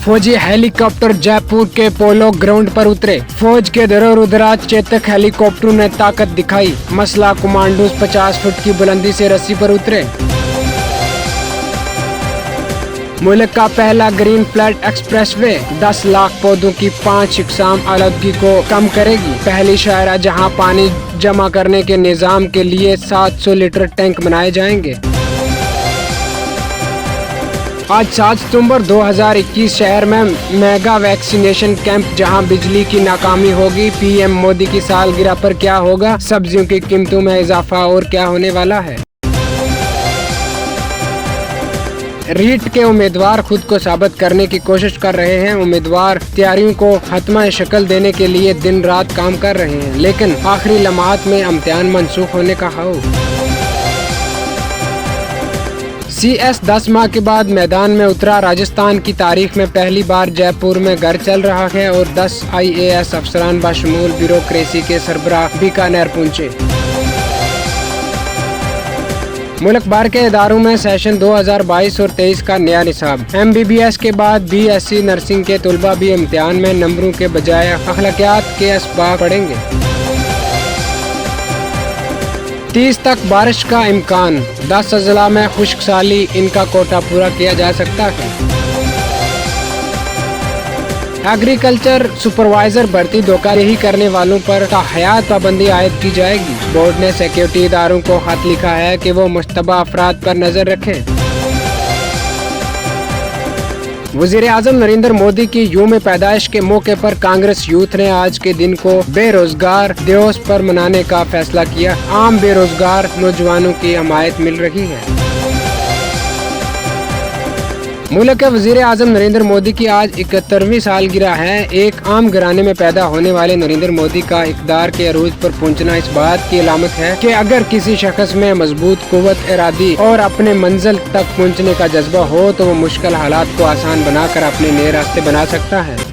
फौजी हेलीकॉप्टर जयपुर के polo ground पर उतरे। फौज के धरोहर चेतक हेलीकॉप्टर ने ताकत दिखाई। मसला कमांडोज 50 फुट की बुलंदी से रस्सी पर उतरे। मुल्क का पहला ग्रीन फ्लैट एक्सप्रेसवे 10 लाख पौधों की 5 इकसाम आलूदगी को कम करेगी। पहली शायरा जहां पानी जमा करने के निजाम के लिए 700 लीटर टैंक बनाए जाएंगे। आज 7 सितंबर 2021 शहर में मेगा वैक्सीनेशन कैंप, जहां बिजली की नाकामी होगी। पीएम मोदी की सालगिरह पर क्या होगा, सब्जियों की कीमतों में इजाफा और क्या होने वाला है। रीट के उम्मीदवार खुद को साबित करने की कोशिश कर रहे हैं। उम्मीदवार तैयारियों को हतमा शक्ल देने के लिए दिन रात काम कर रहे हैं, लेकिन आखिरी लम्हात में इम्तिहान मनसूख होने का खौफ। CS 10 माह के बाद मैदान में उतरा। राजस्थान की तारीख में पहली बार जयपुर में घर चल रहा है और 10 IAS अफसरान बशमूल ब्यूरोक्रेसी के सरबराह बीकानेर पहुंचे। मुल्क भर के इदारों में सेशन 2022 और 23 का नया निसाब। MBBS के बाद BSc नर्सिंग के तुलबा भी इम्तिहान में नंबरों के बजाय अखलाकियात के असबाब पढ़ेंगे। 30 तक बारिश का इम्कान। 10 अजला में खुश्क साली, इनका कोटा पूरा किया जा सकता है। एग्रीकल्चर सुपरवाइजर भर्ती धोखाधड़ी करने वालों पर ताहयात पाबंदी आयद की जाएगी। बोर्ड ने सिक्योरिटी इदारों को खत लिखा है कि वो मुश्तबा अफराद पर नजर रखें। वज़ीर-ए-आज़म नरेंद्र मोदी की यौम पैदाइश के मौके पर कांग्रेस यूथ ने आज के दिन को बेरोजगार दिवस पर मनाने का फैसला किया। आम बेरोजगार नौजवानों की हमायत मिल रही है। मुल्क के वज़ीर-ए-आज़म नरेंद्र मोदी की आज 71वीं सालगिरह है। एक आम घराने में पैदा होने वाले नरेंद्र मोदी का इक़्तिदार के अरूज पर पहुंचना इस बात की अलामत है कि अगर किसी शख्स में मजबूत कुव्वत इरादी और अपने मंजिल तक पहुंचने का जज्बा हो तो वो मुश्किल हालात को आसान बनाकर अपने नए रास्ते बना सकता है।